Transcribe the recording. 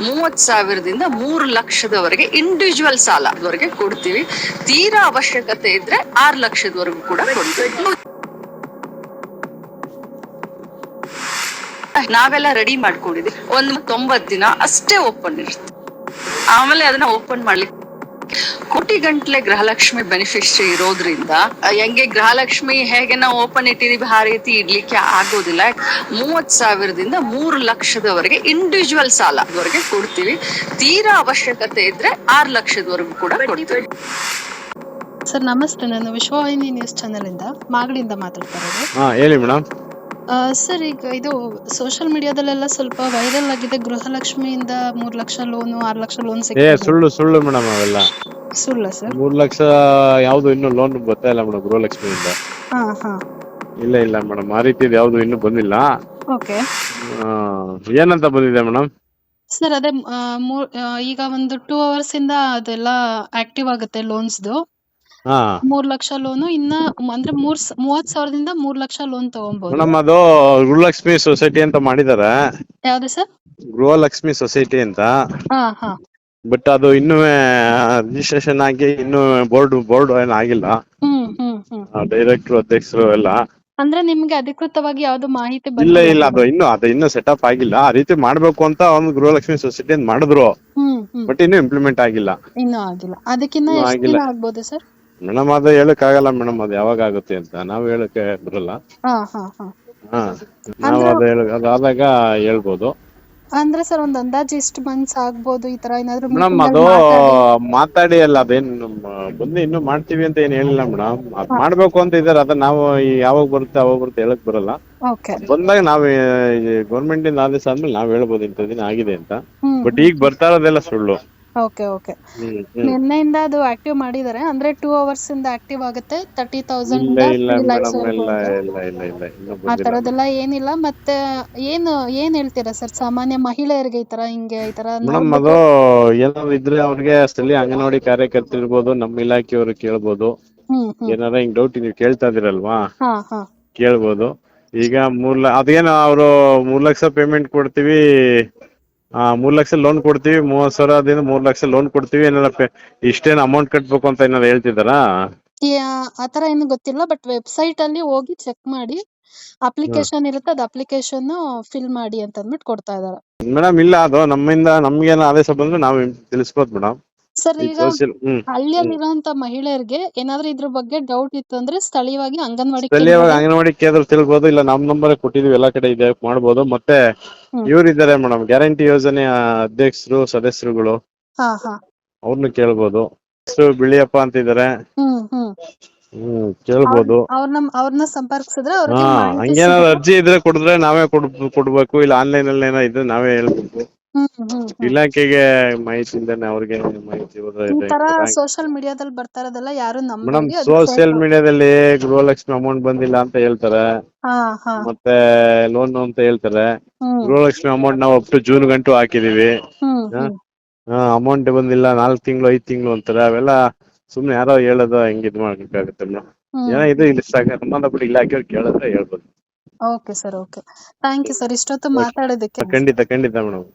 30,000ದಿಂದ 3 ಲಕ್ಷದವರೆಗೆ ಇಂಡಿವಿಜುವಲ್ ಸಾಲವರೆಗೆ ಕೊಡ್ತೀವಿ. ತೀರಾ ಅವಶ್ಯಕತೆ ಇದ್ರೆ 6 ಲಕ್ಷದವರೆಗೂ ಕೂಡ ಕೊಡ್ತೀವಿ. ನಾವೆಲ್ಲ ರೆಡಿ ಮಾಡ್ಕೊಂಡಿದ್ವಿ. 90 ದಿನ ಅಷ್ಟೇ ಓಪನ್ ಇರುತ್ತೆ. ಆಮೇಲೆ ಅದನ್ನ ಓಪನ್ ಮಾಡ್ಲಿಕ್ಕೆ ಕೋಟಿ ಗಂಟ್ಲೆ ಗೃಹಲಕ್ಷ್ಮಿ ಬೆನಿಫಿಷರಿ ಇರೋದ್ರಿಂದ ಹೆಂಗೆ ಗೃಹಲಕ್ಷ್ಮಿ ಹೇಗೆ ನಾವು ಓಪನ್ ಇಟ್ಟಿದೀವಿ ಆ ರೀತಿ ಇಡ್ಲಿಕ್ಕೆ ಆಗೋದಿಲ್ಲ. 30,000ದಿಂದ 3 ಲಕ್ಷದವರೆಗೆ ಇಂಡಿವಿಜುವಲ್ ಸಾಲವರೆಗೆ ಕೊಡ್ತೀವಿ. ತೀರಾ ಅವಶ್ಯಕತೆ ಇದ್ರೆ 6 ಲಕ್ಷದವರೆಗೂ ಕೂಡ ಕೊಡ್ತೀವಿ. ಸರ್ ನಮಸ್ತೆ, ನಾನು ವಿಶ್ವವಾಹಿನಿ ನ್ಯೂಸ್ ಚಾನೆಲ್ ಇಂದ ಮಾಗಡಿಯಿಂದ ಮಾತಾಡ್ತಾ ಇರೋದು. ಹೇಳಿ ಮೇಡಮ್. ಸರ್, ಈಗ ಇದು ಸೋಷಿಯಲ್ ಮೀಡಿಯಾದಲ್ಲೆಲ್ಲ ಸ್ವಲ್ಪ ವೈರಲ್ ಆಗಿದೆ. ಗೃಹಲಕ್ಷ್ಮಿಯಿಂದ 3 ಲಕ್ಷ ಲೋನು, 6 ಲಕ್ಷ ಲೋನ್ ಸುಳ್ಳು ಮೇಡಮ್. ಅವೆಲ್ಲ ಸುಳ್ಳ ಸರ್? 3 ಲಕ್ಷ ಯಾವ್ದು ಇನ್ನು ಲೋನ್ ಬರ್ತಾ ಇಲ್ಲ ಮೇಡಮ್ ಗೃಹಲಕ್ಷ್ಮಿಯಿಂದ. ಇಲ್ಲ ಮೇಡಮ್, ಆ ರೀತಿದ್ ಯಾವ್ದು ಇನ್ನು ಬಂದಿಲ್ಲ. ಓಕೆ. ಏನಂತ ಬಂದಿದೆ ಮೇಡಮ್? ಸರ್ ಅದೇ ಈಗ ಒಂದು 2 hours ಇಂದ ಅದೆಲ್ಲ ಆಕ್ಟಿವ್ ಆಗುತ್ತೆ ಲೋನ್ಸ್ದು. 3 ಲಕ್ಷ ಲೋನು ಇನ್ನ ಅಂದ್ರೆ 30,000ದಿಂದ 3 ಲಕ್ಷ ಲೋನ್ ತಗೊಬಹುದು. ಮೇಡಮ್ ಅದು ಗೃಹಲಕ್ಷ್ಮಿ ಸೊಸೈಟಿ ಅಂತ ಮಾಡಿದಾರೆ. ಯಾವ್ದು ಸರ್? ಗೃಹಲಕ್ಷ್ಮಿ ಸೊಸೈಟಿ ಅಂತ. ಬಟ್ ಅದು ಇನ್ನೂ ರಿಜಿಸ್ಟ್ರೇಷನ್ ಆಗಿ ಇನ್ನು ಬೋರ್ಡ್ ಏನ್ ಆಗಿಲ್ಲ. ಡೈರೆಕ್ಟರ್ ಅಧ್ಯಕ್ಷರು ಎಲ್ಲ. ಅಂದ್ರೆ ನಿಮ್ಗೆ ಅಧಿಕೃತವಾಗಿ ಯಾವ್ದು ಮಾಹಿತಿ ಇಲ್ಲ ಅದು ಇನ್ನು ಸೆಟಪ್ ಆಗಿಲ್ಲ. ಆ ರೀತಿ ಮಾಡ್ಬೇಕು ಅಂತ ಒಂದು ಗೃಹಲಕ್ಷ್ಮಿ ಸೊಸೈಟಿ ಅಂತ ಮಾಡಿದ್ರು. ಬಟ್ ಇನ್ನು ಇಂಪ್ಲಿಮೆಂಟ್ ಆಗಿಲ್ಲ. ಇನ್ನೂ ಆಗಿಲ್ಲ. ಅದಕ್ಕಿನ್ನ ಎಷ್ಟು ದಿನ ಆಗ್ಬೋದು ಸರ್? ಮೇಡಮ್ ಅದು ಹೇಳಕ್ ಆಗಲ್ಲ ಮೇಡಮ್, ಅದು ಯಾವಾಗ ಆಗುತ್ತೆ ಅಂತ ನಾವು ಹೇಳಕ್ಕೆ ಬರಲ್ಲ. ನಾವು ಅದಾದಾಗ ಹೇಳ್ಬೋದು. ಅಂದ್ರೆ ಸರ್ ಒಂದ್ ಅಂದಾಜು ಎಷ್ಟು ಮಂತ್ಸ್ ಆಗ್ಬೋದು ಈ ತರ ಏನಾದ್ರು? ಮೇಡಮ್ ಅದು ಮಾತಾಡಿ ಅಲ್ಲ, ಅದೇನ್ ಬಂದು ಇನ್ನು ಮಾಡ್ತೀವಿ ಅಂತ ಏನ್ ಹೇಳಿಲ್ಲ ಮೇಡಮ್. ಅದ್ ಮಾಡ್ಬೇಕು ಅಂತ ಇದಾರೆ. ಅದ ನಾವು ಯಾವಾಗ ಬರುತ್ತೆ ಹೇಳಕ್ ಬರಲ್ಲ. ಬಂದಾಗ ನಾವ್ ಗೌರ್ಮೆಂಟ್ ಇಂದ ಆದೇಶ ಆದ್ಮೇಲೆ ನಾವ್ ಹೇಳ್ಬೋದು ಇಂಥ ದಿನ ಆಗಿದೆ ಅಂತ. ಬಟ್ ಈಗ ಬರ್ತಾ ಇರೋದೆಲ್ಲ ಸುಳ್ಳು. ಓಕೆ. ನಿನ್ನೆಯಿಂದ ಅದು ಆಕ್ಟಿವ್ ಮಾಡಿದಾರೆ. ಅಂದ್ರೆ 2 hours ಇಂದ ಆಕ್ಟಿವ್ ಆಗುತ್ತೆ. 30,000 ಆ ತರದೆಲ್ಲ ಏನಿಲ್ಲ. ಮತ್ತೆ ಏನ್ ಹೇಳ್ತೀರಾ ಸರ್ ಸಾಮಾನ್ಯ ಮಹಿಳೆಯರಿಗೆ ಈ ತರ ಮೇಡಮ್? ಅದು ಏನಾದ್ರು ಇದ್ರೆ ಅವ್ರಿಗೆ ಸ್ಥಳೀಯ ಅಂಗನವಾಡಿ ಕಾರ್ಯಕರ್ತರು ಇರ್ಬೋದು, ನಮ್ಮ ಇಲಾಖೆಯವರು ಕೇಳ್ಬೋದು. ಏನಾರ ಹಿಂಗ್ ಡೌಟ್ ನೀವು ಕೇಳ್ತಾ ಇದೀರಲ್ವಾ, ಕೇಳ್ಬೋದು. ಈಗ ಅದೇನು ಅವರು 3 ಲಕ್ಷ ಪೇಮೆಂಟ್ ಕೊಡ್ತೀವಿ, 3 ಲಕ್ಷ ಲೋನ್ ಕೊಡ್ತೀವಿ, 30,000ದಿಂದ 3 ಲಕ್ಷ ಲೋನ್ ಕೊಡ್ತೀವಿ, ಏನಾರ ಇಷ್ಟೇನು ಅಮೌಂಟ್ ಕಟ್ಬೇಕು ಅಂತ ಏನಾರ ಹೇಳ್ತಿದಾರಾ? ಆತರ ಏನು ಗೊತ್ತಿಲ್ಲ. ಬಟ್ ವೆಬ್ಸೈಟ್ ಅಲ್ಲಿ ಹೋಗಿ ಚೆಕ್ ಮಾಡಿ, ಅಪ್ಲಿಕೇಶನ್ ಇರುತ್ತೆ, ಅದ್ ಅಪ್ಲಿಕೇಶನ್ ಫಿಲ್ ಮಾಡಿ ಅಂತ ಅಂದ್ಬಿಟ್ಟು ಕೊಡ್ತಾ ಇದಾರೆ ಮೇಡಮ್. ಇಲ್ಲ ಅದು ನಮ್ಗೇನು ಆದೇಶ ಬಂದ್ರೆ ನಾವು ತಿಳಿಸ್ಬೋದು ಮೇಡಮ್. ಸರ್, ಈಗ ಹಳ್ಳಿಯಲ್ಲಿರುವಂತ ಮಹಿಳೆಯರಿಗೆ ಏನಾದ್ರೂ ಇದ್ರ ಬಗ್ಗೆ ಡೌಟ್ ಇತ್ತು ಅಂದ್ರೆ ಸ್ಥಳೀಯವಾಗಿ ಅಂಗನವಾಡಿ ಕೇಂದ್ರ ತಿಳ್ಬೋದು. ಇಲ್ಲ ನಮ್ ನಂಬರ್ ಕೊಟ್ಟಿದೀವಿ, ಎಲ್ಲಾ ಕಡೆ ಇದೆ, ಮಾಡ್ಬೋದು. ಮತ್ತೆ ಇವ್ರಿದ್ದಾರೆ ಮೇಡಮ್, ಗ್ಯಾರಂಟಿ ಯೋಜನೆಯ ಅಧ್ಯಕ್ಷರು ಸದಸ್ಯರುಗಳು, ಅವ್ರನ್ನ ಕೇಳ್ಬೋದು. ಬಿಳಿಯಪ್ಪ ಅಂತ ಇದಾರೆ, ಕೇಳ್ಬೋದು. ಅವ್ರನ್ನ ಸಂಪರ್ಕಿಸಿದ್ರೆ ಹಂಗೇನಾದ್ರು ಅರ್ಜಿ ಇದ್ರೆ ಕೊಡಿದ್ರೆ ನಾವೇ ಕೊಡ್ಬೇಕು. ಇಲ್ಲ ಆನ್ಲೈನ್ ಅಲ್ಲಿ ಏನೋ ಇದ್ರೆ ನಾವೇ ಹೇಳ್ಬೇಕು. ಇಲಾಖೆಗೆ ಮಾಹಿತಿಯಿಂದಾನೆ ಅವ್ರಿಗೆ ಮಾಹಿತಿ. ಸೋಷಿಯಲ್ ಮೀಡಿಯಾದಲ್ಲಿ ಬರ್ತಾ ಇರೋದೆಲ್ಲ ಯಾರು ಮೇಡಮ್, ಸೋಷಿಯಲ್ ಮೀಡಿಯಾದಲ್ಲಿ ಗೃಹಲಕ್ಷ್ಮಿ ಅಮೌಂಟ್ ಬಂದಿಲ್ಲ ಅಂತ ಹೇಳ್ತಾರೆ, ಮತ್ತೆ ಲೋನ್ ಅಂತ ಹೇಳ್ತಾರೆ. ಗೃಹಲಕ್ಷ್ಮಿ ಅಮೌಂಟ್ ನಾವು ಅಪ್ ಟು ಜೂನ್ ಗಂಟು ಹಾಕಿದೀವಿ. ಅಮೌಂಟ್ ಬಂದಿಲ್ಲ 4 ತಿಂಗಳು 5 ತಿಂಗಳು ಅಂತಾರೆ. ಅವೆಲ್ಲ ಸುಮ್ನೆ ಯಾರೋ ಹೇಳೋದು ಹೆಂಗ್ ಇದ್ ಮಾಡ್ಬೇಕಾಗುತ್ತೆ ಮೇಡಮ್. ಏನೋ ಇದು ಇಲ್ಲಿ ಸಂಬಂಧಪಟ್ಟ ಇಲಾಖೆಯವ್ರು ಕೇಳಿದ್ರೆ ಹೇಳ್ಬೋದು. Okay sir. Thank you sir ಇಷ್ಟೊತ್ತು ಮಾತಾಡೋದಕ್ಕೆ. ಖಂಡಿತ ಮೇಡಮ್.